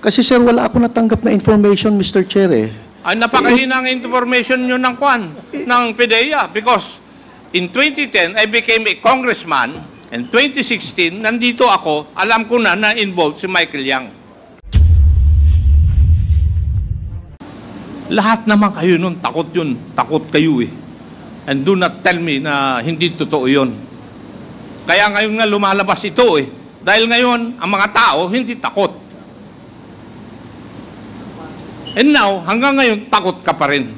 Kasi sir, wala ako natanggap na information, Mr. Chair eh. Ay, napakahinang information nyo ng kwan, ng PDEA. Because in 2010, I became a congressman. In 2016, nandito ako, alam ko na na-involved si Michael Yang. Lahat naman kayo nun, takot yun. Takot kayo eh. And do not tell me na hindi totoo yun. Kaya ngayon nga lumalabas ito eh. Dahil ngayon, ang mga tao hindi takot. And now, hanggang ngayon, takot ka pa rin.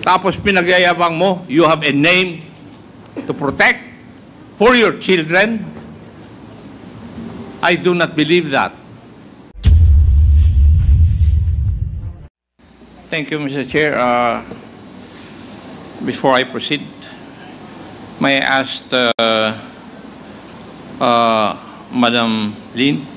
Tapos pinagyayabang mo, you have a name to protect for your children. I do not believe that. Thank you, Mr. Chair. Before I proceed, may I ask Madam Lin?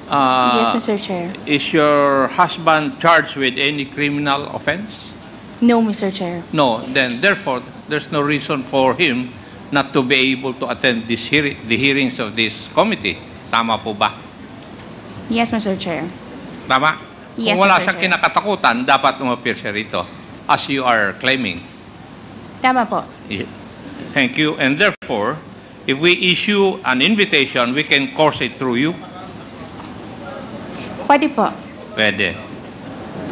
Yes, Mr. Chair. Is your husband charged with any criminal offense? No, Mr. Chair. No. Then, therefore, there's no reason for him not to be able to attend the hearings of this committee. Tama po ba? Yes, Mr. Chair. Tama? Yes, Kung wala Mr. siyang Chair. kinakatakutan, dapat umappear siya rito, as you are claiming. Tama po. Thank you. And therefore, if we issue an invitation, we can course it through you. Pwede po. Pwede.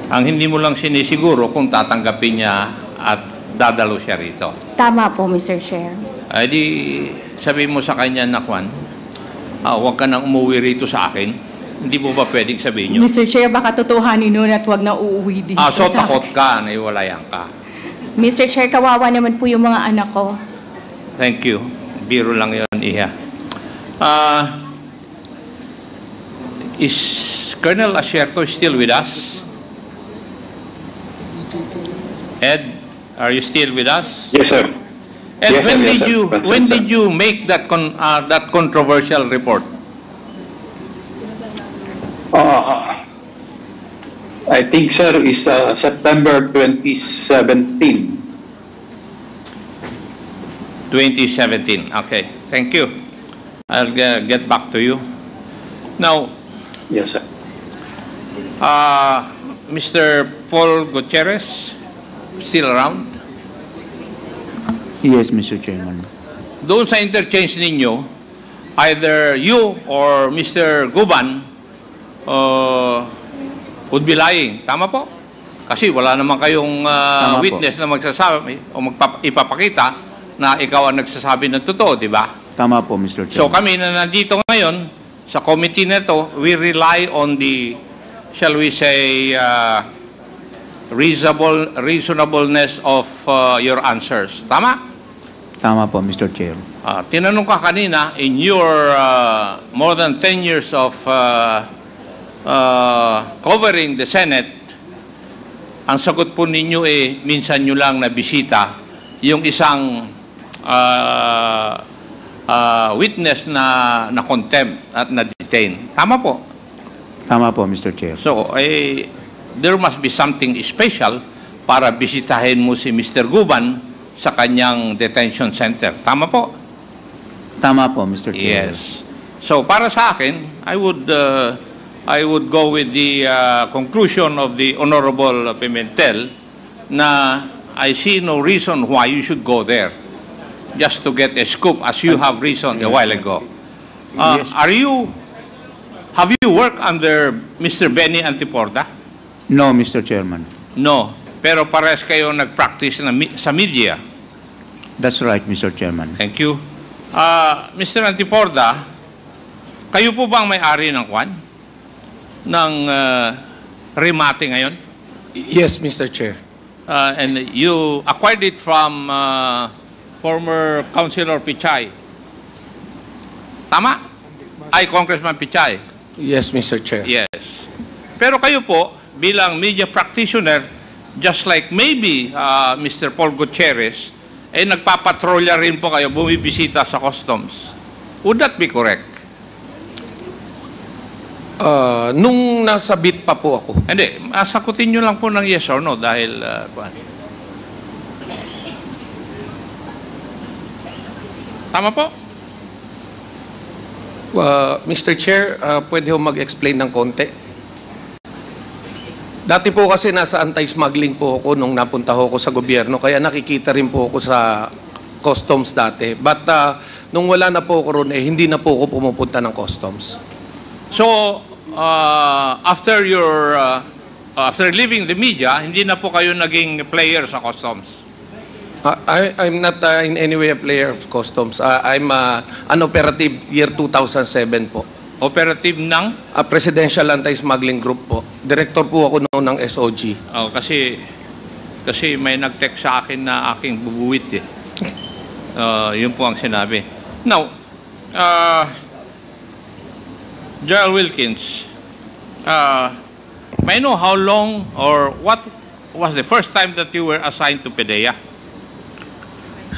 Ang hindi mo lang sinisiguro kung tatanggapin niya at dadalo siya rito. Tama po, Mr. Chair. Ay di, sabi mo sa kanya na, Juan, huwag ka nang umuwi rito sa akin. Hindi mo ba pwedeng sabihin niyo? Mr. Chair, baka totohanin nun at wag na uuwi dito. So takot ka, naiwalayan ka. Mr. Chair, kawawa naman po yung mga anak ko. Thank you. Biro lang yun, Iha. Is Colonel Asierto still with us? Ed, are you still with us? Yes, sir. Ed, Yes, sir. Yes, sir. when did you make that that controversial report? I think, sir, is September 2017. 2017. Okay. Thank you. I'll get back to you. Now, Yes, sir. Mr. Paul Gutierrez, still around? Yes, Mr. Chairman. Doon sa interchange ninyo, either you or Mr. Guban would be lying. Tama po? Kasi wala naman kayong witness na magsasabi o ipapakita na ikaw ang nagsasabi ng totoo, di ba? Tama po, Mr. Chairman. So kami na nandito ngayon sa committee na to, we rely on the, shall we say, reasonableness of your answers. Tama? Tama po, Mr. Chair. Tinanong ka kanina, in your more than 10 years of covering the Senate, ang sagot po ninyo minsan nyo lang nabisita yung isang witness na contempt at na-detain. Tama po? Tama po, Mr. Chair. So, there must be something special para bisitahin mo si Mr. Guban sa kanyang detention center. Tama po? Tama po, Mr. Chair. Yes. So, para sa akin, I would go with the conclusion of the Honorable Pimentel na I see no reason why you should go there just to get a scoop as you have reasoned a while ago. Yes. Have you worked under Mr. Benny Antiporda? No, Mr. Chairman. No. Pero parehas kayo nag-practice sa media. That's right, Mr. Chairman. Thank you. Mr. Antiporda, kayo po bang may-ari ng kwan? Ng remate ngayon? Yes, Mr. Chair. And you acquired it from former Councilor Pichay. Tama? Ay, Congressman Pichay. Yes, Mr. Chair. Yes. Pero kayo po, bilang media practitioner, just like maybe Mr. Paul Gutierrez, nagpapatrolya rin po kayo, bumibisita sa customs. Would that be correct? Nung nasa bit pa po ako. Hindi, sakutin nyo lang po ng yes or no dahil tama po? Mr. Chair, pwede ho mag-explain ng konti? Dati po kasi nasa anti-smuggling po ako nung napunta ho ako sa gobyerno, kaya nakikita rin po ako sa customs dati. But nung wala na po ako ron, hindi na po ako pumupunta ng customs. So, after after leaving the media, hindi na po kayo naging player sa customs? I'm not in any way a player of customs. I'm an operative year 2007 po. Operative ng? Presidential Anti-Smuggling Group po. Director po ako noon ng SOG. Oh, kasi may nag-text sa akin na aking bubuwit eh. Yun po ang sinabi. Now, Gerald Wilkins, may I know how long or what was the first time that you were assigned to PDEA?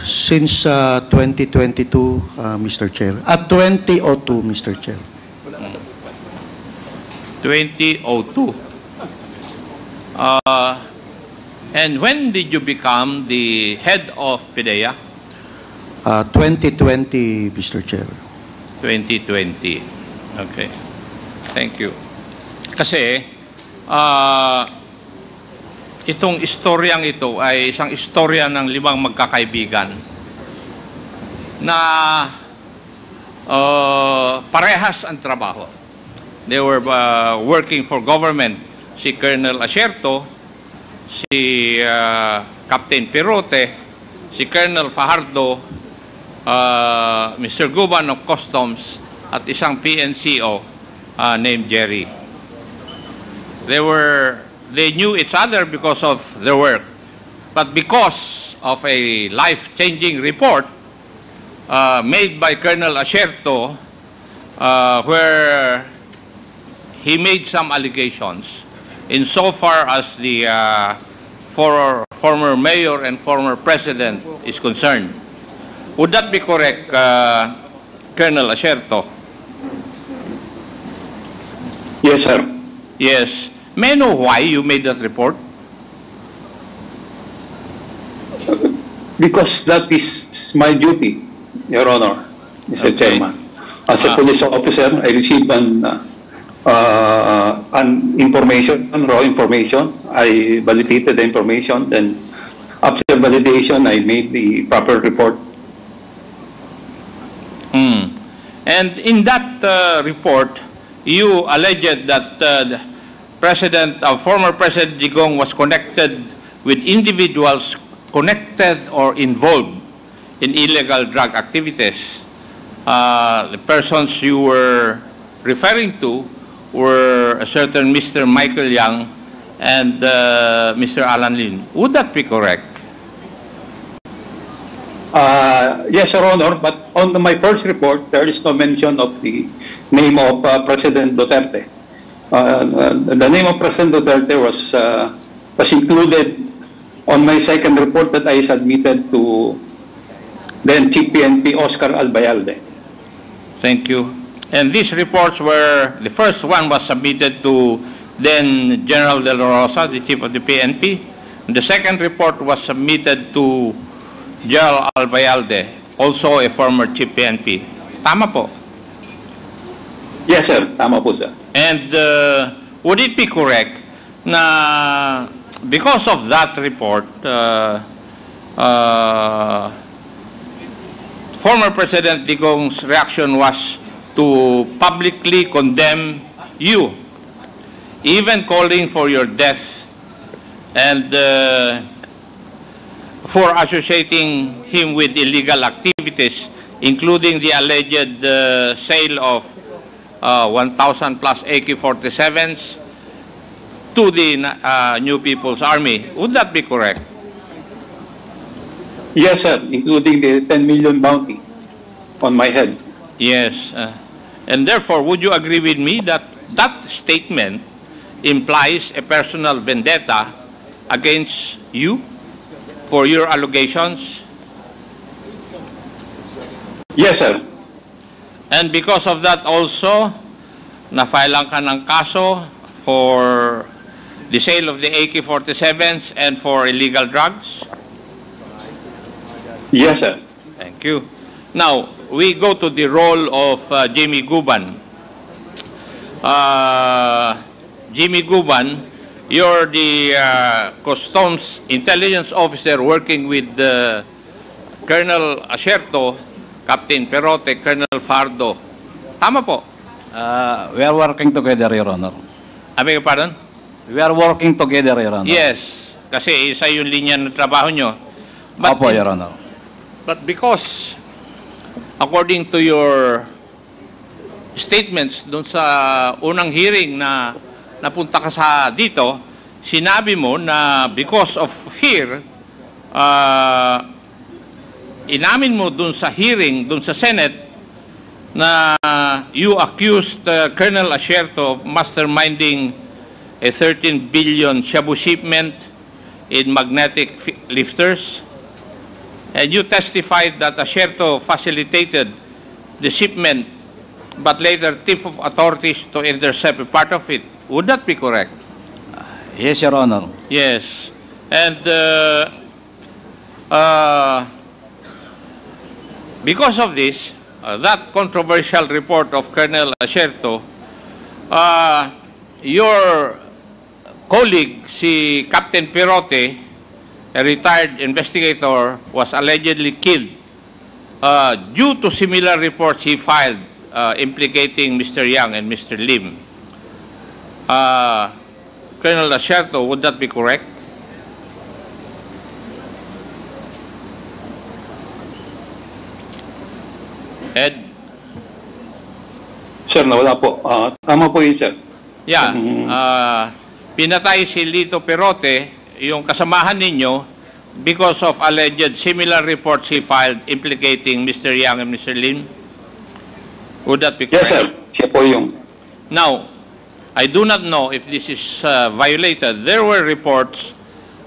Since 2022, Mr. Chair. At 2002, Mr. Chair. 2002. And when did you become the head of PDEA? 2020, Mr. Chair. 2020. Okay. Thank you. Kasi, itong istoryang ito ay isang istorya ng 5 magkakaibigan na parehas ang trabaho. They were working for government. Si Colonel Asierto, si Captain Pirote, si Colonel Fajardo, Mr. Guban of Customs, at isang PNCO named Jerry. They knew each other because of their work. But because of a life-changing report made by Colonel Asierto, where he made some allegations insofar as the former mayor and former president is concerned. Would that be correct, Colonel Asierto? Yes, sir. Yes. May I know why you made that report? Because that is my duty, Your Honor, Mr. Okay. Chairman. As a police officer, I received an information, raw information. I validated the information. Then, after validation, I made the proper report. And in that report, you alleged that former President Digong was connected with individuals connected or involved in illegal drug activities. The persons you were referring to were a certain Mr. Michael Yang and Mr. Alan Lin. Would that be correct? Yes, Your Honor, but on my first report, there is no mention of the name of President Duterte. The name of President Duterte was included on my second report that I submitted to then Chief PNP Oscar Albayalde. Thank you. And these reports were, the first one was submitted to then General De La Rosa, the Chief of the PNP. And the second report was submitted to General Albayalde, also a former Chief PNP. Tama po. Yes, sir. Tama po, sir. And would it be correct na because of that report, former President Digong's reaction was to publicly condemn you, even calling for your death and for associating him with illegal activities, including the alleged sale of 1,000 plus AK-47s to the New People's Army. Would that be correct? Yes, sir, including the 10 million bounty on my head. Yes. And therefore, would you agree with me that that statement implies a personal vendetta against you for your allegations? Yes, sir. And because of that also, na-filean ka ng kaso for the sale of the AK-47s and for illegal drugs? Yes, sir. Thank you. Now, we go to the role of Jimmy Guban. Jimmy Guban, you're the Customs Intelligence Officer working with Colonel Asierto, Captain Perote, Colonel Fardo. Tama po? We are working together, Your Honor. I beg your pardon? We are working together, Your Honor. Yes, kasi isa yung linya ng trabaho nyo. Opo, Your Honor. But because, according to your statements dun sa unang hearing na napunta ka sa dito, sinabi mo na because of fear, inamin mo dun sa hearing, dun sa Senate, na you accused Colonel Asierto of masterminding a 13 billion shabu shipment in magnetic lifters. And you testified that Asierto facilitated the shipment but later tipped of authorities to intercept a part of it. Would that be correct? Yes, Your Honor. Yes. And because of this, that controversial report of Colonel Asierto, your colleague, si Captain Perote, a retired investigator, was allegedly killed due to similar reports he filed implicating Mr. Yang and Mr. Lim. Colonel Asierto, would that be correct? Ed? Sir, nawala po. Tama po yun, sir. Yeah. Pinatay si Lito Perote, yung kasamahan ninyo, because of alleged similar reports he filed implicating Mr. Yang and Mr. Lim. Would that be correct? Yes, sir. Siya po yung... Now, I do not know if this is violated. There were reports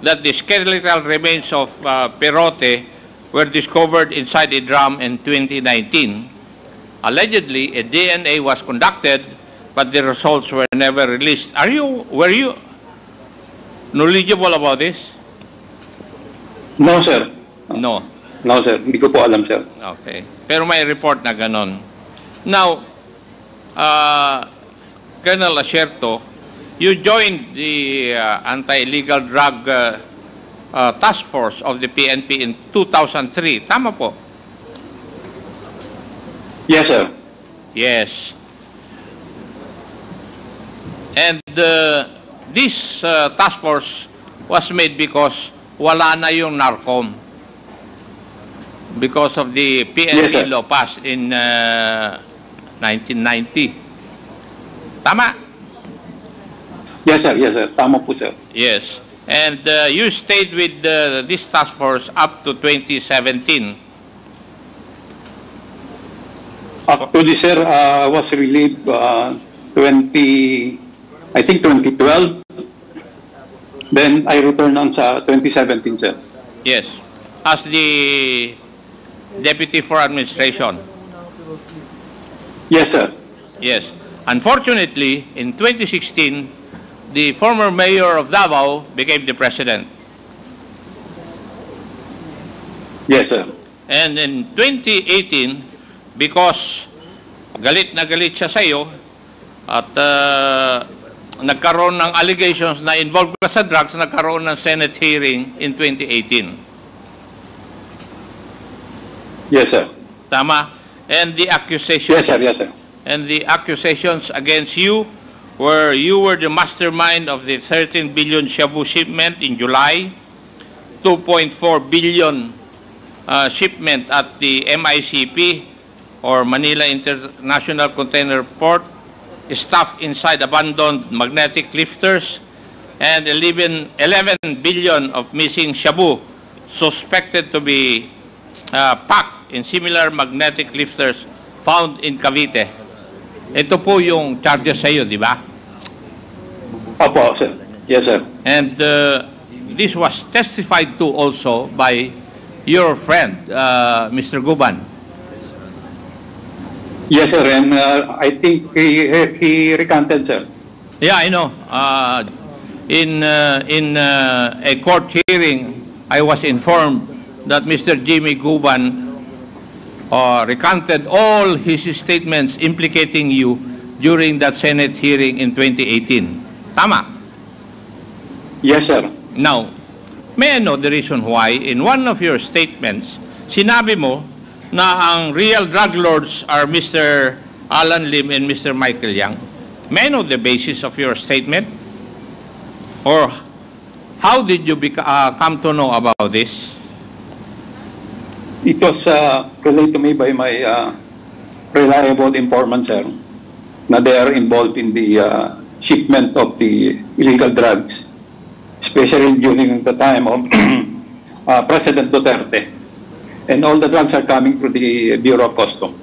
that the skeletal remains of Perote were discovered inside a drum in 2019. Allegedly, a DNA was conducted, but the results were never released. Were you knowledgeable about this? No, sir. No. No, sir. Hindi ko po alam, sir. Okay. Pero may report na ganon. Now, Colonel Asierto, you joined the anti-illegal drug task force of the PNP in 2003. Tama po? Yes, sir. Yes. And this task force was made because wala na yung NARCOM. Because of the PNP Yes, sir. law passed in 1990. Tama? Yes, sir. Yes, sir. Tama po, sir. Yes. And you stayed with this task force up to 2017. Actually, sir, was relieved 2012. Then I returned on sa 2017, sir. Yes. As the Deputy for Administration. Yes, sir. Yes. Unfortunately, in 2016, the former mayor of Davao became the president. Yes, sir. And in 2018, because galit na galit siya sa iyo at nagkaroon ng allegations na involved ka sa drugs, nagkaroon ng Senate hearing in 2018. Yes, sir. Tama? And the accusations... Yes, sir. Yes, sir. And the accusations against you were the mastermind of the 13 billion shabu shipment in July, 2.4 billion shipment at the MICP or Manila International Container Port, stuff inside abandoned magnetic lifters, and 11 billion of missing shabu suspected to be packed in similar magnetic lifters found in Cavite. Ito po yung charges sa iyo, di ba? Opo, sir. Yes, sir. And this was testified to also by your friend, Mr. Guban. Yes, sir. And I think he recanted, sir. Yeah, I know. In a court hearing, I was informed that Mr. Jimmy Guban recanted all his statements implicating you during that Senate hearing in 2018. Tama? Yes, sir. Now, may I know the reason why in one of your statements, sinabi mo na ang real drug lords are Mr. Alan Lim and Mr. Michael Yang? May I know the basis of your statement? Or how did you come to know about this? It was relayed to me by my reliable informant, sir, na they are involved in the shipment of the illegal drugs, especially during the time of President Duterte. And all the drugs are coming through the Bureau of Customs.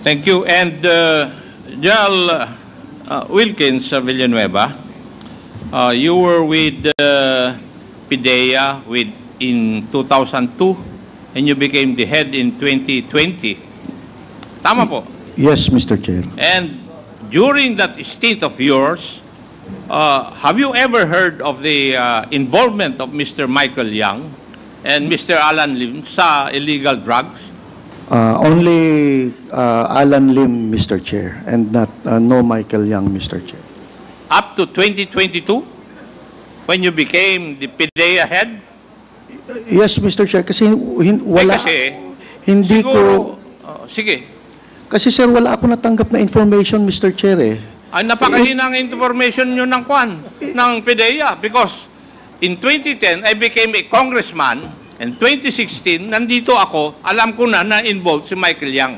Thank you. And General Wilkins Villanueva, you were with PIDEA in 2002 and you became the head in 2020. Tama po? Yes, Mr. Chair. And during that stint of yours, have you ever heard of the involvement of Mr. Michael Yang and Mr. Alan Lim sa illegal drugs? Only Alan Lim, Mr. Chair, and not no Michael Yang, Mr. Chair. Up to 2022? When you became the PIDEA head? Yes, Mr. Chair, kasi wala, kasi, hindi siguro, ko, sige. kasi sir, wala ako natanggap na information, Mr. Chair eh. Ay, napakahina ng information nyo ng ng PIDEA because in 2010, I became a congressman and 2016, nandito ako, alam ko na involved si Michael Yang.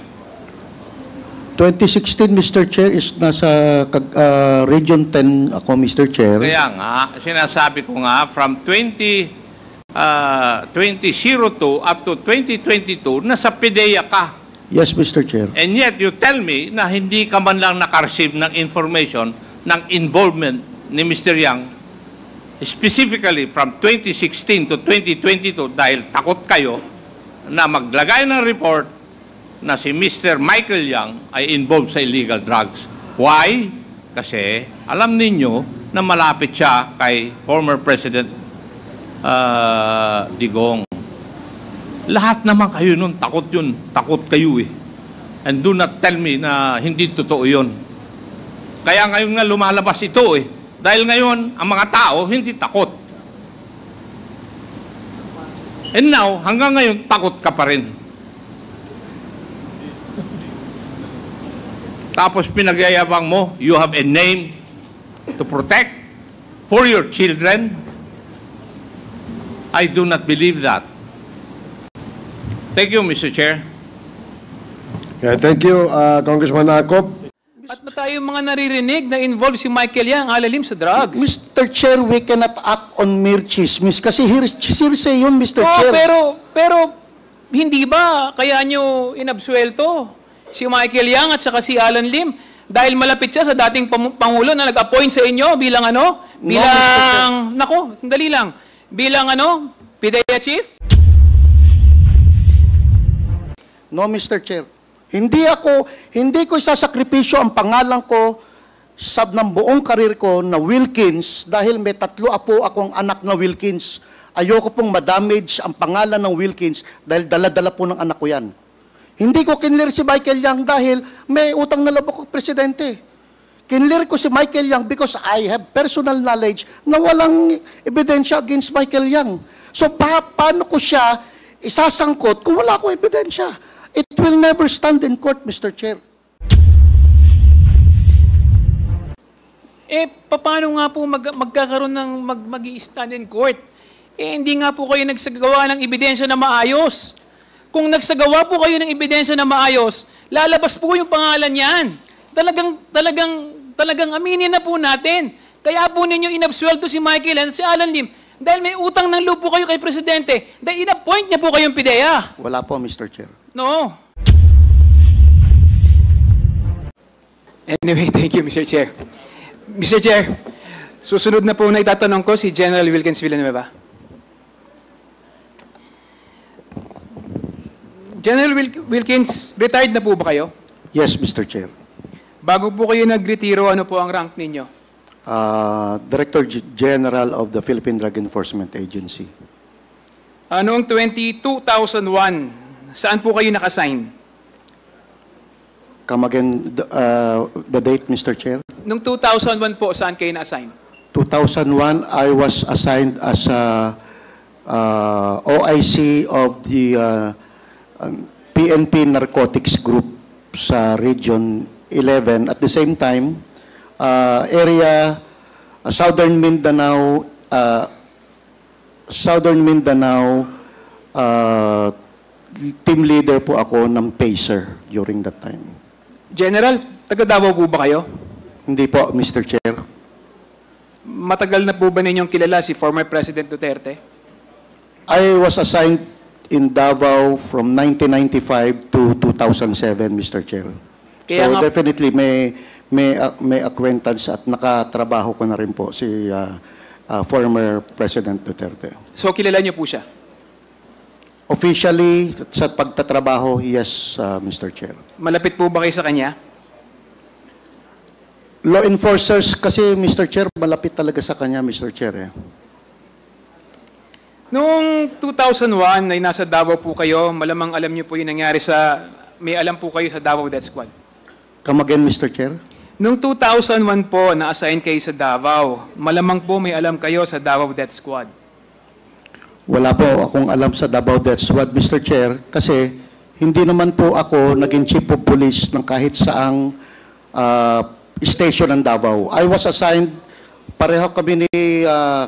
2016, Mr. Chair, is nasa Region 10 ako, Mr. Chair. Kaya nga, sinasabi ko nga, from 2002 up to 2022, nasa PIDEA ka. Yes, Mr. Chair. And yet, you tell me na hindi ka man lang nakareceive ng information ng involvement ni Mr. Yang, specifically from 2016 to 2022, dahil takot kayo na maglagay ng report na si Mr. Michael Yang ay involved sa illegal drugs. Why? Kasi alam ninyo na malapit siya kay former President Digong. Lahat naman kayo nun, takot yun. Takot kayo eh. And do not tell me na hindi totoo yun. Kaya ngayon nga lumalabas ito eh. Dahil ngayon, ang mga tao hindi takot. And now, hanggang ngayon, takot ka pa rin. Tapos pinagyayabang mo, you have a name to protect for your children. I do not believe that. Thank you, Mr. Chair. Yeah, thank you, Congressman Akop. At ba tayo mga naririnig na involved si Michael Yang, Alan Lim sa drugs? Mr. Chair, we cannot act on mere chismis kasi hearsay yun, Mr. Oh, Chair. pero hindi ba kaya nyo inabsuelto si Michael Yang at saka si Alan Lim dahil malapit siya sa dating Pangulo na nag-appoint sa inyo bilang ano? Bilang, nako, sandali lang. Bilang ano? PIDEA Chief? No, Mr. Chair. Hindi ko isasakripisyo ang pangalan ko sa ng buong karir ko na Wilkins dahil may 3 apo akong anak na Wilkins. Ayoko pong madamage ang pangalan ng Wilkins dahil dala-dala po ng anak ko yan. Hindi ko kinlir si Michael Yang dahil may utang na loob ako presidente. Kinlir ko si Michael Yang because I have personal knowledge na walang ebidensya against Michael Yang. So paano ko siya isasangkot kung wala ko ebidensya? It will never stand in court, Mr. Chair. Paano nga po magkakaroon ng mag-i-stand in court? Hindi nga po kayo nagsagawa ng ebidensya na maayos. Kung nagsagawa po kayo ng ebidensya na maayos, lalabas po yung pangalan niyan. Talagang aminin na po natin. Kaya po ninyo inabsuelto si Michael at si Alan Lim dahil may utang ng loob po kayo kay Presidente dahil in-appoint niya po kayong PIDEA. Wala po, Mr. Chair. No. Anyway, thank you, Mr. Chair. Mr. Chair, susunod na po na itatanong ko si General Wilkins Villanueva. General Wilkins, retired na po ba kayo? Yes, Mr. Chair. Bago po kayo nag-retiro, ano po ang rank ninyo? Director General of the Philippine Drug Enforcement Agency. Noong 2001, saan po kayo naka-assign? Come again, the date, Mr. Chair? Noong 2001 po, saan kayo na-assign? 2001, I was assigned as a OIC of the PNP Narcotics Group sa Region 11. At the same time, Southern Mindanao, team leader po ako ng PACER during that time. General, taga Davao po ba kayo? Hindi po, Mr. Chair. Matagal na po ba ninyong kilala si former President Duterte? I was assigned in Davao from 1995 to 2007, Mr. Chair. Kaya so nga- definitely may acquaintance at nakatrabaho ko na rin po si former President Duterte. So, kilala niyo po siya? Officially, sa pagtatrabaho, yes, Mr. Chair. Malapit po ba kayo sa kanya? Law enforcers kasi, Mr. Chair, malapit talaga sa kanya, Mr. Chair. Noong 2001 ay nasa Davao po kayo, malamang alam niyo po yung nangyari may alam po kayo sa Davao Death Squad. Come again, Mr. Chair? Noong 2001 po, na-assign kayo sa Davao, malamang po may alam kayo sa Davao Death Squad. Wala po akong alam sa Davao Death Squad, Mr. Chair, kasi hindi naman po ako naging chief of police ng kahit saang station ng Davao. I was assigned, pareho kami ni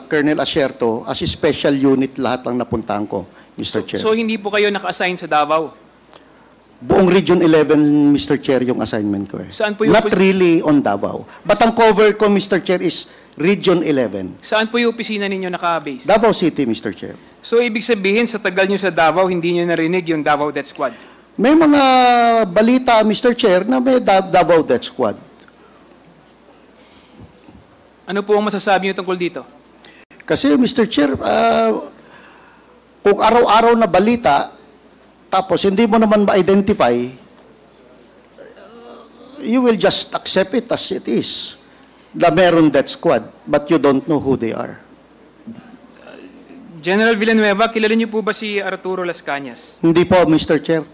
Colonel Asierto, as a special unit lahat lang napuntahan ko, Mr. Chair. So, hindi po kayo naka-assign sa Davao? Buong Region 11, Mr. Chair, yung assignment ko. Saan po yung Not really on Davao. But ang cover ko, Mr. Chair, is Region 11. Saan po yung opisina ninyo naka-base? Davao City, Mr. Chair. So, ibig sabihin, sa tagal nyo sa Davao, hindi nyo narinig yung Davao Death Squad? May mga balita, Mr. Chair, na may Davao Death Squad. Ano po ang masasabi nyo tungkol dito? Kasi, Mr. Chair, kung araw-araw na balita, tapos hindi mo naman ma-identify, you will just accept it as it is. Na meron death squad, but you don't know who they are. General Villanueva, kilala niyo po ba si Arturo Las Cañas? Hindi po, Mr. Chair.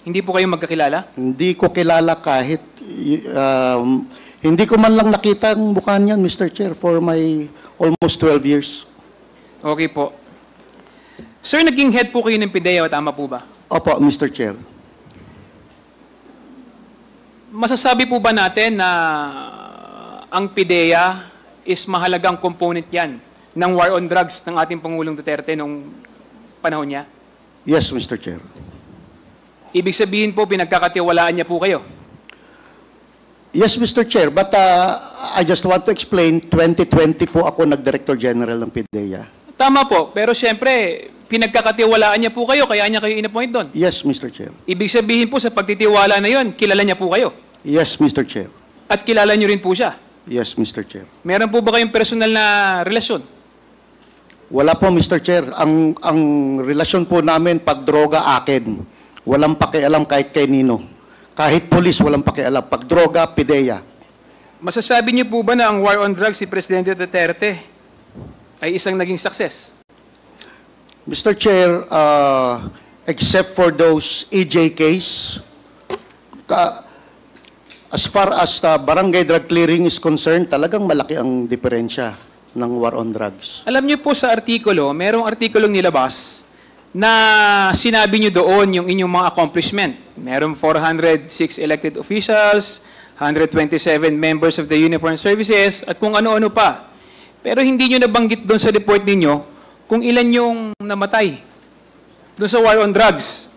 Hindi po kayo magkakilala? Hindi ko kilala kahit, hindi ko man lang nakita ang mukha niyan, Mr. Chair, for my almost 12 years. Okay po. Sir, naging head po kayo ng PIDEA, tama po ba? Opo, Mr. Chair. Masasabi po ba natin na ang PIDEA is mahalagang component yan ng war on drugs ng ating Pangulong Duterte nung panahon niya? Yes, Mr. Chair. Ibig sabihin po, pinagkakatiwalaan niya po kayo? Yes, Mr. Chair, but I just want to explain, 2020 po ako nag-Director General ng PIDEA. Tama po, pero siyempre, pinagkakatiwalaan niya po kayo, kaya niya kayo in-appoint doon. Yes, Mr. Chair. Ibig sabihin po, sa pagtitiwala na yon, kilala niya po kayo. Yes, Mr. Chair. At kilala niyo rin po siya. Yes, Mr. Chair. Meron po ba kayong personal na relasyon? Wala po, Mr. Chair. Ang relasyon po namin, pag droga, akin. Walang pakialam kahit kay Nino. Kahit polis, walang pakialam. Pag droga, PIDEA. Masasabi niyo po ba na ang war on drugs si Presidente Duterte ay isang naging success? Mr. Chair, except for those EJ case, as far as barangay drug clearing is concerned, talagang malaki ang diferensya ng war on drugs. Alam niyo po sa artikulo, merong artikulong nilabas na sinabi niyo doon yung inyong mga accomplishment. Merong 406 elected officials, 127 members of the uniformed services, at kung ano-ano pa. Pero hindi niyo nabanggit doon sa report ninyo kung ilan yung namatay doon sa war on drugs.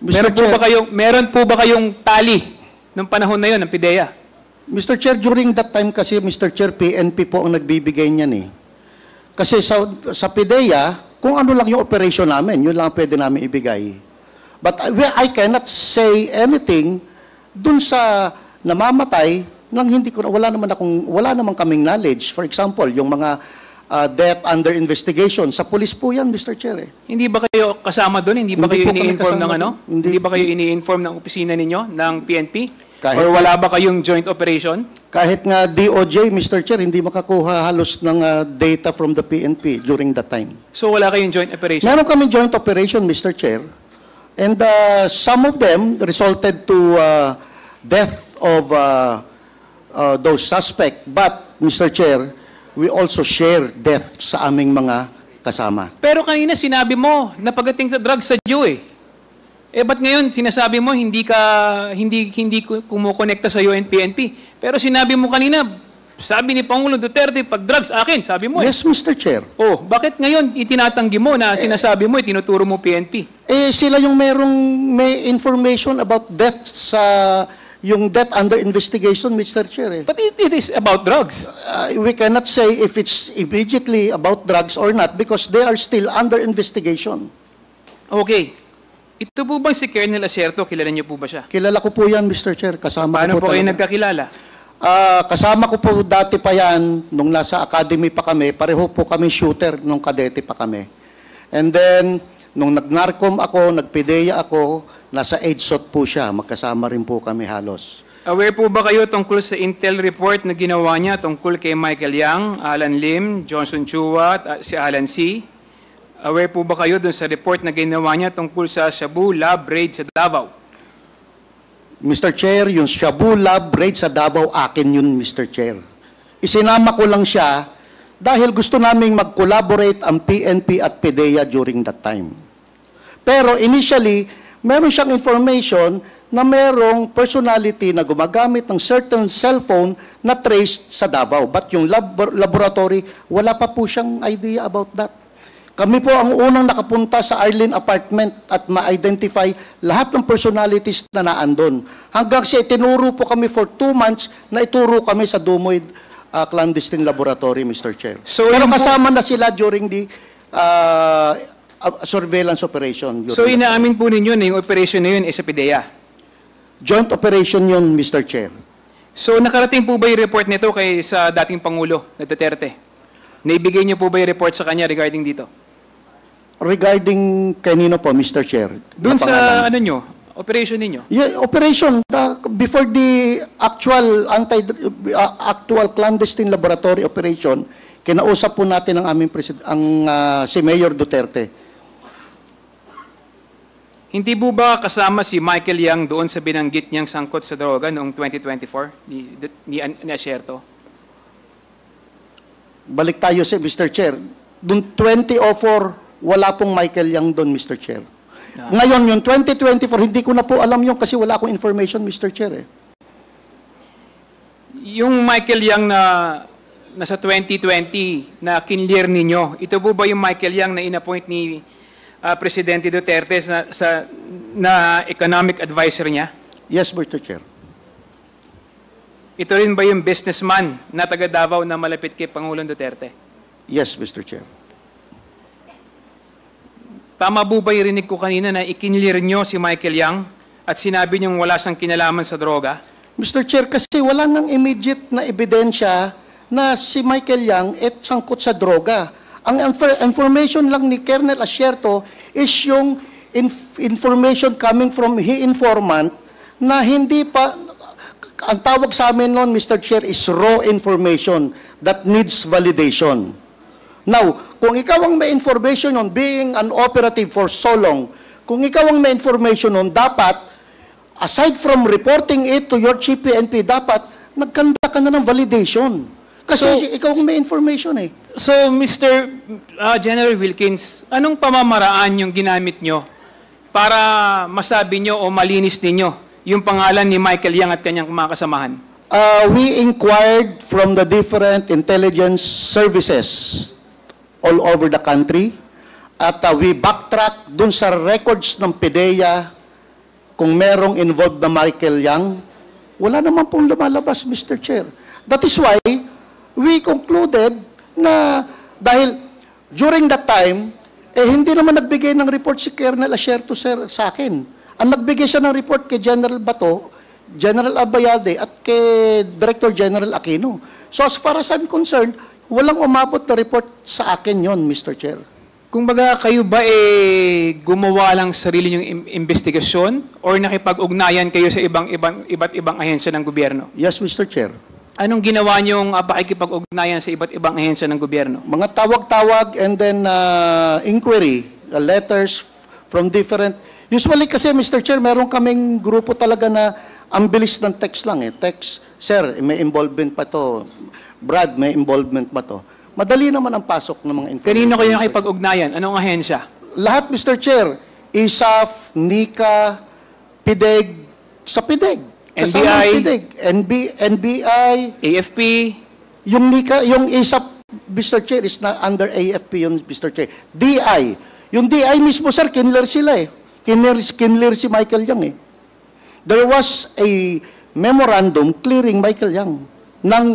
Meron po ba kayong tali ng panahon na yon ng PIDEA? Mr. Chair, during that time kasi, Mr. Chair, PNP po ang nagbibigay niyan eh. Kasi sa PIDEA, kung ano lang yung operation namin, yun lang pwede namin ibigay. But I cannot say anything dun sa namamatay nang hindi ko, wala naman kaming knowledge. For example, yung mga death under investigation. Sa police po yan, Mr. Chair. Eh. Hindi ba kayo kasama doon? Hindi ba Hindi kayo po kami ini-inform ng kasama ano? doon. Hindi. Hindi ba kayo ini-inform ng opisina ninyo, ng PNP? Kahit- Or wala ba kayong joint operation? Kahit nga DOJ, Mr. Chair, hindi makakuha halos ng data from the PNP during that time. So wala kayong joint operation? Meron kami joint operation, Mr. Chair. And some of them resulted to death of those suspects. But, Mr. Chair, we also share death sa aming mga kasama. Pero kanina sinabi mo na pagdating sa drugs sa Jew eh. Eh ba't ngayon sinasabi mo hindi kumukonekta sa PNP? Pero sinabi mo kanina, sabi ni Pangulong Duterte, pag drugs akin, sabi mo eh. Yes, Mr. Chair. Oh, bakit ngayon itinatanggi mo na sinasabi mo, tinuturo mo PNP? Eh, sila yung may information about death sa yung death under investigation, Mr. Chair. But it is about drugs. We cannot say if it's immediately about drugs or not because they are still under investigation. Okay. Ito po bang si Colonel Acerto, kilala niyo po ba siya? Kilala ko po yan, Mr. Chair. Kasama Paano ko po kayo talaga. nagkakilala? Kasama ko po dati pa yan, nung nasa academy pa kami, pareho po kami shooter nung kadete pa kami. And then, nung nag-narcom ako, nag-PDEA ako, nasa EDSOT po siya, magkasama rin po kami halos. Aware po ba kayo tungkol sa intel report na ginawa niya tungkol kay Michael Yang, Alan Lim, Johnson Chua at si Alan C.? Aware po ba kayo dun sa report na ginawa niya tungkol sa Shabu Lab raid sa Davao? Mr. Chair, yung Shabu Lab raid sa Davao, akin yun, Mr. Chair. Isinama ko lang siya dahil gusto naming mag-collaborate ang PNP at PDEA during that time. Pero initially, meron siyang information na merong personality na gumagamit ng certain cellphone na traced sa Davao. But yung laboratory, wala pa po siyang idea about that. Kami po ang unang nakapunta sa Arlene apartment at ma-identify lahat ng personalities na naandun. Hanggang sa itinuro po kami for 2 months na ituro kami sa Dumoy clandestine laboratory, Mr. Chair. So, pero yun po- kasama na sila during the surveillance operation. So inaamin po ninyo na yung operation na yun ay sa PDEA? Joint operation yun, Mr. Chair. So nakarating po ba yung report nito kay sa dating Pangulo na Duterte? Naibigay niyo po ba yung report sa kanya regarding dito? Regarding kanino po, Mr. Chair? Doon Na sa pangalan? ano nyo, operation ninyo? Yeah, operation before the actual clandestine laboratory operation, kinausap po natin ang aming si Mayor Duterte. Hindi po ba kasama si Michael Yang doon sa binanggit niyang sangkot sa droga noong 2024 ni Acerto? Balik tayo sa Mr. Chair. Doon 2004, wala pong Michael Yang doon, Mr. Chair. Ngayon, yung 2024, hindi ko na po alam yung kasi wala akong information, Mr. Chair. Yung Michael Yang na nasa 2020 na kinlear ninyo, ito po ba yung Michael Yang na inappoint ni Presidente Duterte na economic advisor niya? Yes, Mr. Chair. Ito rin ba yung businessman na taga Davao na malapit kay Pangulong Duterte? Yes, Mr. Chair. Tama po ba yung rinig ko kanina na ikinlear nyo si Michael Yang at sinabi niyong wala siyang kinalaman sa droga? Mr. Chair, kasi wala nang immediate na ebidensya na si Michael Yang sangkot sa droga. Ang information lang ni Colonel Acerto is yung information coming from informant na hindi pa, ang tawag sa amin noon, Mr. Chair, is raw information that needs validation. Now, kung ikaw ang may information on being an operative for so long, kung ikaw ang may information on dapat, aside from reporting it to your chief PNP, dapat nagkanda ka na ng validation. Kasi ikaw ang may information eh. So, Mr. General Wilkins, anong pamamaraan yung ginamit nyo para masabi nyo o malinis ninyo yung pangalan ni Michael Yang at kanyang mga kasamahan? We inquired from the different intelligence services all over the country at we backtrack dun sa records ng PDEA kung merong involved na Michael Yang. Wala naman pong lumalabas, Mr. Chair. That is why we concluded na dahil during that time, hindi naman nagbigay ng report si Colonel Acerto sa akin. Ang nagbigay siya ng report kay General Bato, General Abayade, at kay Director General Aquino. So as far as I'm concerned, walang umabot na report sa akin yon, Mr. Chair. Kung baga kayo ba gumawa lang sarili niyong investigasyon or nakipag-ugnayan kayo sa iba't ibang ahensya ng gobyerno? Yes, Mr. Chair. Anong ginawa niyong pakikipag-ugnayan sa iba't ibang ahensya ng gobyerno? Mga tawag-tawag and then inquiry, letters from different... Usually kasi, Mr. Chair, meron kaming grupo talaga na ang bilis ng text lang eh. Text, sir, may involvement pa to. Brad, may involvement pa to. Madali naman ang pasok ng mga information. Kanino kayo nakipag-ugnayan? Anong ahensya? Lahat, Mr. Chair. ISAF, NICA, PIDEG, sa PIDEG. Kasama NBI, ang PIDEG. NBI, AFP, yung NICA, yung ISAF, Mr. Chair, is na under AFP yun, Mr. Chair. DI. Yung DI mismo, sir, kinler sila eh. Kinler si Michael Yang eh. There was a memorandum clearing Michael Yang ng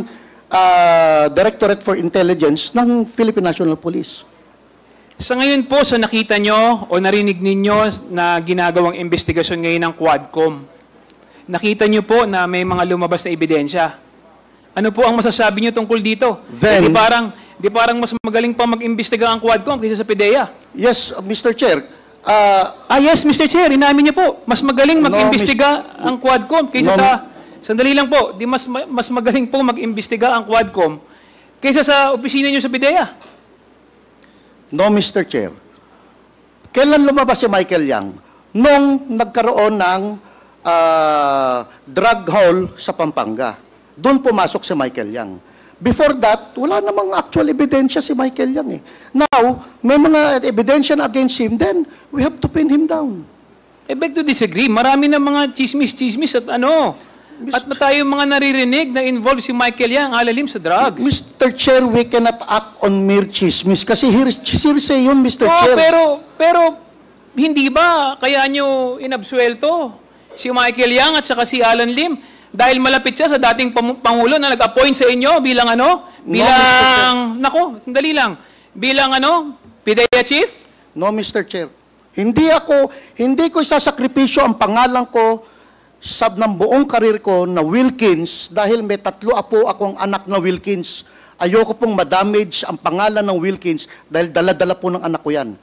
Directorate for Intelligence ng Philippine National Police. sa ngayon po, sa nakita nyo o narinig ninyo na ginagawang investigasyon ngayon ng Quadcom, nakita nyo po na may mga lumabas na ebidensya. Ano po ang masasabi nyo tungkol dito? Then, di parang mas magaling pa mag-imbestiga ang Quadcom kaysa sa PIDEA? Yes, Mr. Chair. Yes, Mr. Chair, inamin niyo po. Mas magaling mag-imbestiga ang Quadcom kaysa sa... Sandali lang po, di mas magaling po mag-imbestiga ang Quadcom kaysa sa opisina niyo sa PIDEA. No, Mr. Chair. Kailan lumabas si Michael Yang? Nung nagkaroon ng drug haul sa Pampanga. Doon pumasok si Michael Yang. Before that, wala namang actual ebidensya si Michael Yang eh. Now, may mga ebidensya na against him, then we have to pin him down. I beg to disagree. Marami na mga chismis at ano. At na tayo mga naririnig na involved si Michael Yang alalim sa drugs. Mr. Chair, we cannot act on mere chismis kasi hearsay yun, Mr. Chair. Pero hindi ba kaya nyo inabsuelto si Michael Yang at saka si Alan Lim dahil malapit siya sa dating Pangulo na nag-appoint sa inyo bilang sandali lang, bilang PIDEA Chief? No, Mr. Chair. Hindi ko isasakripisyo ang pangalan ko ng buong karir ko na Wilkins dahil may 3 apo akong anak na Wilkins. Ayoko pong madamage ang pangalan ng Wilkins dahil dala-dala po ng anak ko yan.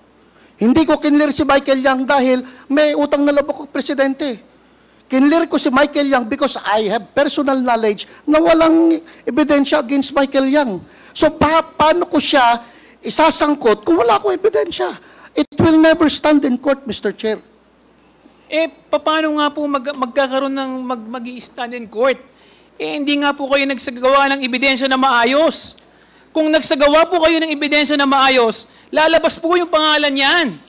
Hindi ko kinlir si Michael Yang dahil may utang na loob ako presidente. Kinlir ko si Michael Yang because I have personal knowledge na walang ebidensya against Michael Yang. So paano ko siya isasangkot kung wala akong ebidensya? It will never stand in court, Mr. Chair. Paano nga po magkakaroon ng mag-i-stand in court? Hindi nga po kayo nagsagawa ng ebidensya na maayos. Kung nagsagawa po kayo ng ebidensya na maayos, lalabas po yung pangalan niyan.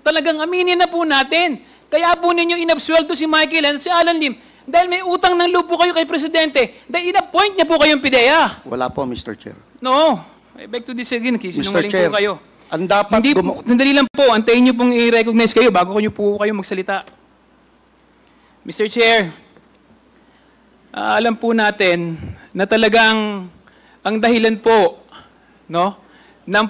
Talagang aminin na po natin. Kaya po ninyo inabsuelto si Michael at si Alan Lim dahil may utang ng loob po kayo kay Presidente dahil in-appoint niya po kayong PIDEA. Wala po, Mr. Chair. No. I beg to disagree. Sinungaling po kayo. Ang dapat Nandali lang po, antayin niyo pong i-recognize kayo bago niyo po kayo magsalita. Mr. Chair, alam po natin na talagang ang dahilan po ng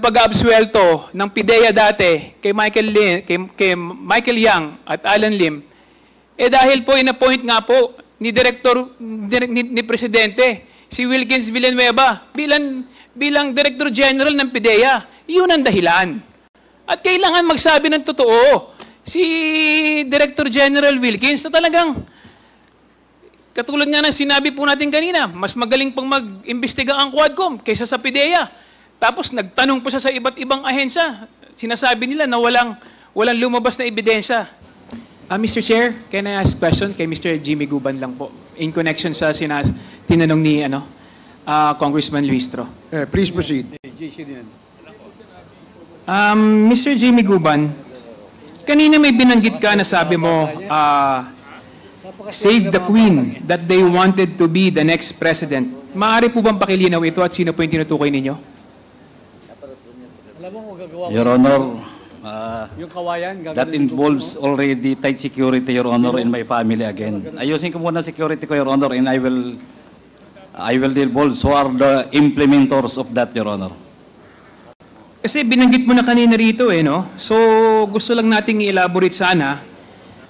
pag-absuelto ng PIDEA dati kay Michael Yang at Alan Lim dahil po in-appoint nga po ni Presidente si Wilkins Villanueva bilang Director General ng PIDEA. Yun ang dahilan. At kailangan magsabi ng totoo si Director General Wilkins na talagang, katulad nga ng sinabi po natin kanina, mas magaling pang mag-imbestiga ang Quadcom kaysa sa PIDEA. Tapos nagtanong po siya sa iba't ibang ahensya. Sinasabi nila na walang lumabas na ebidensya. Mr. Chair, can I ask a question kay Mr. Jimmy Guban lang po in connection sa tinanong ni Congressman Luistro. Please proceed. Mr. Jimmy Guban, kanina may binanggit ka na sabi mo, save the Queen, that they wanted to be the next president. Maaari po bang pakilinaw ito at sino po yung tinutukoy ninyo? Your Honor, that involves already tight security, Your Honor, in my family again. Ayusin ko muna security ko, Your Honor, and I will divulge who are the implementors of that, Your Honor. Kasi binanggit mo na kanina rito no? So gusto lang nating i-elaborate sana.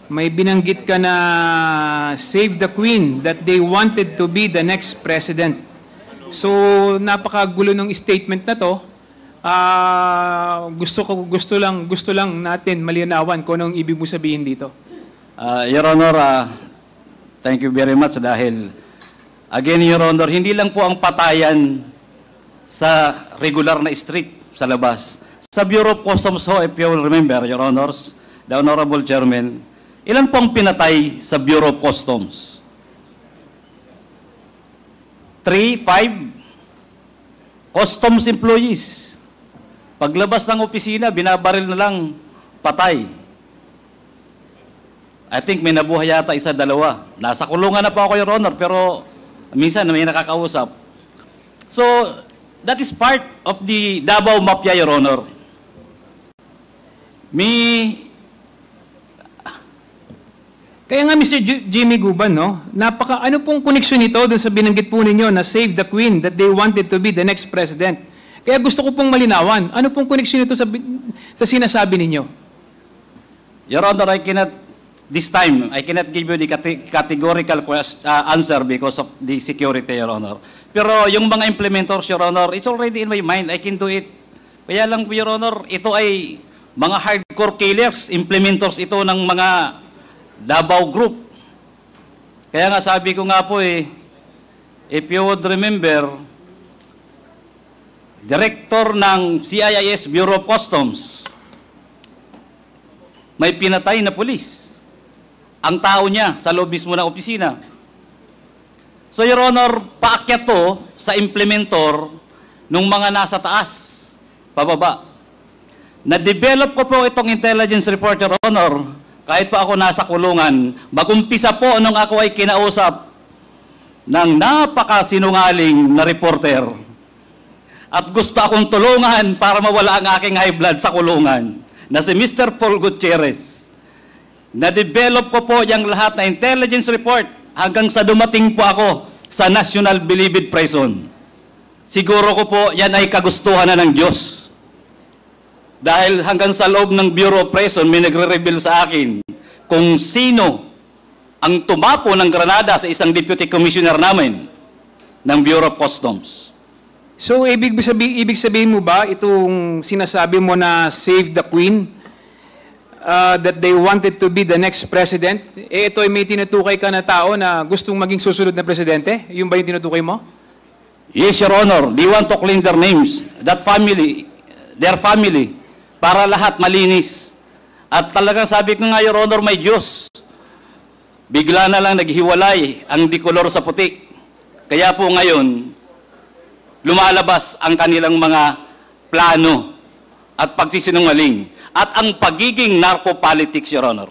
May binanggit ka na save the Queen, that they wanted to be the next president. So, napakagulo ng statement na to. Gusto lang natin malinawan kung anong ibig mo sabihin dito. Your Honor, thank you very much dahil, again, Your Honor, hindi lang po ang patayan sa regular na street sa labas. Sa Bureau of Customs ho, if you will remember, Your Honors, the Honorable Chairman, ilan pong pinatay sa Bureau of Customs? 3, 5 customs employees. Paglabas ng opisina, binabaril na lang, patay. I think may nabuhay yata isa, dalawa. Nasa kulungan na po ako, Your Honor, pero minsan may nakakausap. So, that is part of the Davao Mafia, Your Honor. Kaya nga, Mr. Jimmy Guban, no? Ano pong koneksyon nito dun sa binanggit po ninyo na save the Queen, that they wanted to be the next president? Kaya gusto ko pong malinawan. Ano pong koneksyon nito sa sinasabi ninyo? Your Honor, this time, I cannot give you the categorical answer because of the security, Your Honor. Pero yung mga implementors, Your Honor, it's already in my mind. I can do it. Kaya lang, Your Honor, ito ay mga hardcore killers, implementors ito ng mga Davao Group. Kaya nga sabi ko nga po if you would remember, Director ng CIS Bureau of Customs, may pinatay na pulis. Ang tao niya sa loob mismo ng opisina. So, Your Honor, paakyat to sa implementor nung mga nasa taas, pababa. Na-develop ko po itong intelligence report, Your Honor, kahit pa ako nasa kulungan, mag-umpisa po nung ako ay kinausap ng napakasinungaling na reporter. At gusto akong tulungan para mawala ang aking high blood sa kulungan, na si Mr. Paul Gutierrez. Na-develop ko po yung lahat na intelligence report hanggang sa dumating po ako sa National Bilibid Prison. Siguro ko po yan ay kagustuhan na ng Diyos. Dahil hanggang sa loob ng Bureau of Prison, may nagre-reveal sa akin kung sino ang tumapo ng granada sa isang deputy commissioner namin ng Bureau of Customs. So, ibig sabihin mo ba itong sinasabi mo na save the Queen, that they wanted to be the next president, ito ay may tinutukay ka na tao na gustong maging susunod na presidente? Yung ba yung tinutukay mo? Yes, Your Honor. They want to clean their names. That family, their family, para lahat malinis. At talagang sabi ko nga, Your Honor, may Diyos. Bigla na lang naghiwalay ang dikolor sa puti. Kaya po ngayon, lumalabas ang kanilang mga plano at pagsisinungaling at ang pagiging narco-politics, Your Honor.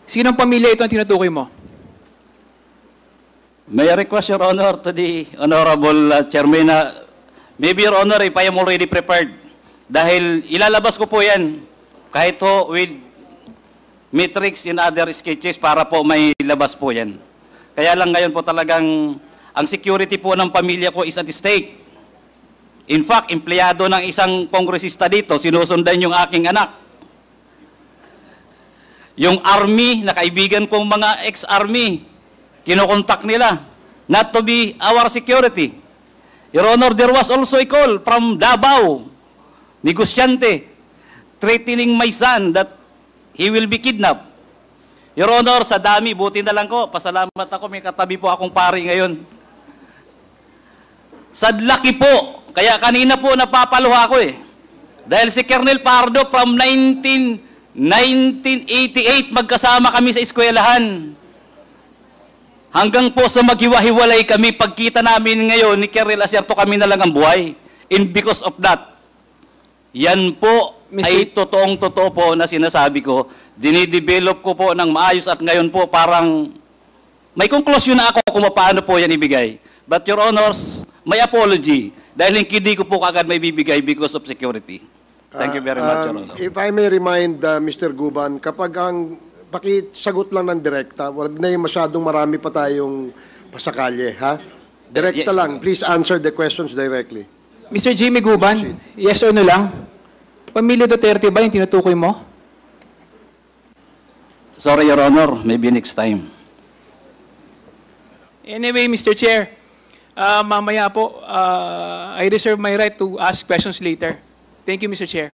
Sinong pamilya ito ang tinutukoy mo? May I request, Your Honor, to the Honorable Chairman, maybe, Your Honor, if I am already prepared, dahil ilalabas ko po yan, kahit ho with metrics in other sketches para po may labas po yan. Kaya lang ngayon po talagang ang security po ng pamilya ko is at stake. In fact, empleyado ng isang kongresista dito, sinusundan yung aking anak. Yung army, na kaibigan kong mga ex-army, kinokontak nila, not to be our security. Your Honor, there was also a call from Davao, negosyante, threatening my son that he will be kidnapped. Your Honor, sa dami, buti na lang ko, pasalamat ako, may katabi po akong pari ngayon. Sadlaki po, kaya kanina po napapaluha ako Dahil si Colonel Pardo from 1988, magkasama kami sa eskwelahan. Hanggang po sa maghiwa-hiwalay kami, pagkita namin ngayon ni Colonel Acerto, kami na lang ang buhay. And because of that, yan po ay totoong-totoo po na sinasabi ko. Dinidevelop ko po ng maayos at ngayon po parang may konklusyon na ako kung paano po yan ibigay. But Your Honors, may apology dahil hindi ko po kagad may bibigay because of security. Thank you very much, Your Honor. If I may remind Mr. Guban, kapag ang pakisagot lang ng direkta, wag na yung masyadong marami pa tayong pasakalye, ha? Direkta Yes. lang. Please answer the questions directly. Mr. Jimmy Guban, yes or no lang? Pamilya Duterte ba yung tinutukoy mo? Sorry, Your Honor. Maybe next time. Anyway, Mr. Chair, mamaya po, I reserve my right to ask questions later. Thank you, Mr. Chair.